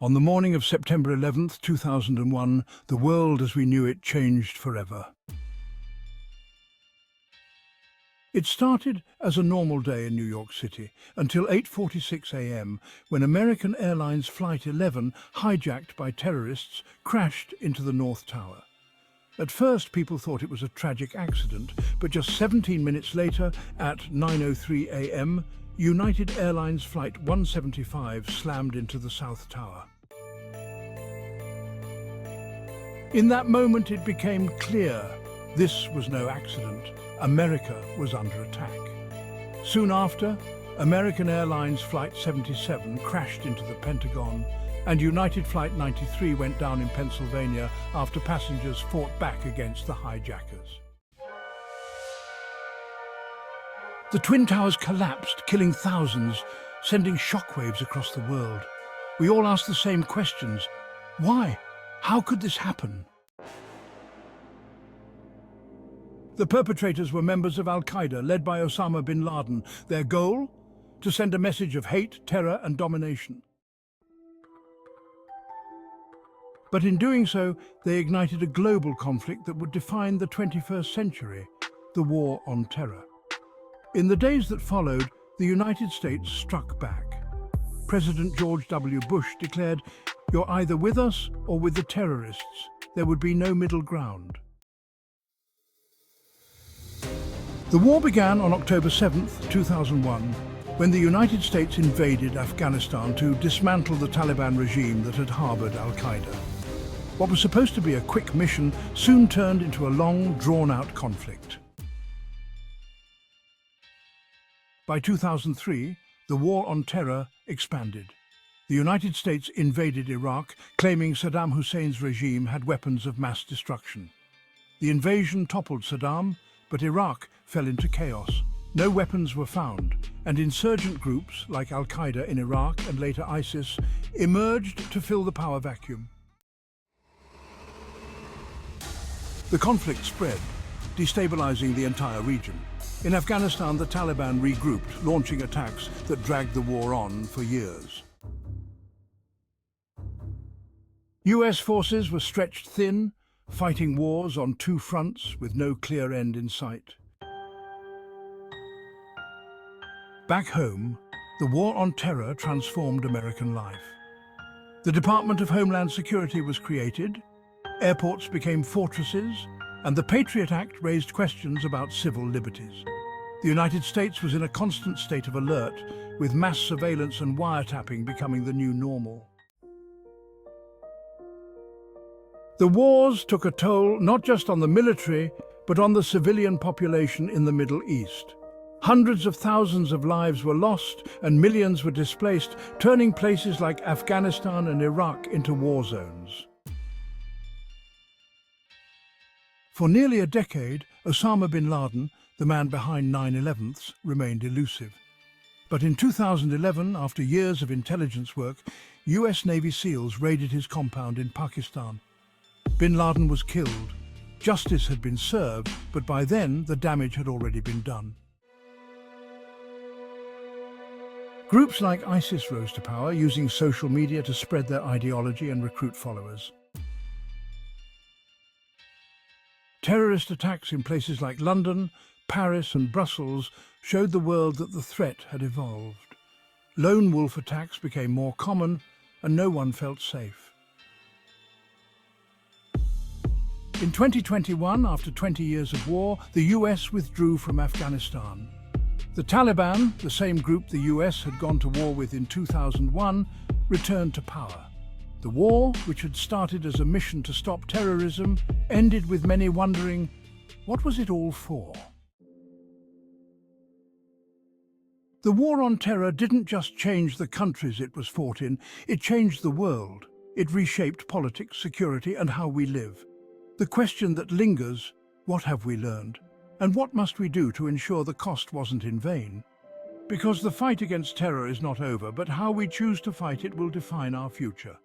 On the morning of September 11th, 2001, the world as we knew it changed forever. It started as a normal day in New York City until 8:46 a.m. when American Airlines Flight 11, hijacked by terrorists, crashed into the North Tower. At first, people thought it was a tragic accident, but just 17 minutes later, at 9:03 a.m., United Airlines Flight 175 slammed into the South Tower. In that moment, it became clear this was no accident. America was under attack. Soon after, American Airlines Flight 77 crashed into the Pentagon, and United Flight 93 went down in Pennsylvania after passengers fought back against the hijackers. The Twin Towers collapsed, killing thousands, sending shockwaves across the world. We all asked the same questions. Why? How could this happen? The perpetrators were members of Al-Qaeda, led by Osama bin Laden. Their goal? To send a message of hate, terror, and domination. But in doing so, they ignited a global conflict that would define the 21st century, the War on Terror. In the days that followed, the United States struck back. President George W. Bush declared, "You're either with us or with the terrorists. There would be no middle ground." The war began on October 7, 2001, when the United States invaded Afghanistan to dismantle the Taliban regime that had harbored Al-Qaeda. What was supposed to be a quick mission soon turned into a long, drawn-out conflict. By 2003, the War on Terror expanded. The United States invaded Iraq, claiming Saddam Hussein's regime had weapons of mass destruction. The invasion toppled Saddam, but Iraq fell into chaos. No weapons were found, and insurgent groups like Al-Qaeda in Iraq and later ISIS emerged to fill the power vacuum. The conflict spread, destabilizing the entire region. In Afghanistan, the Taliban regrouped, launching attacks that dragged the war on for years. US forces were stretched thin, fighting wars on two fronts with no clear end in sight. Back home, the War on Terror transformed American life. The Department of Homeland Security was created, airports became fortresses, and the Patriot Act raised questions about civil liberties. The United States was in a constant state of alert, with mass surveillance and wiretapping becoming the new normal. The wars took a toll not just on the military, but on the civilian population in the Middle East. Hundreds of thousands of lives were lost and millions were displaced, turning places like Afghanistan and Iraq into war zones. For nearly a decade, Osama bin Laden, the man behind 9/11s, remained elusive. But in 2011, after years of intelligence work, US Navy SEALs raided his compound in Pakistan. Bin Laden was killed. Justice had been served, but by then the damage had already been done. Groups like ISIS rose to power, using social media to spread their ideology and recruit followers. Terrorist attacks in places like London, Paris and Brussels showed the world that the threat had evolved. Lone wolf attacks became more common, and no one felt safe. In 2021, after 20 years of war, the US withdrew from Afghanistan. The Taliban, the same group the US had gone to war with in 2001, returned to power. The war, which had started as a mission to stop terrorism, ended with many wondering, what was it all for? The War on Terror didn't just change the countries it was fought in, it changed the world. It reshaped politics, security, and how we live. The question that lingers, what have we learned? And what must we do to ensure the cost wasn't in vain? Because the fight against terror is not over, but how we choose to fight it will define our future.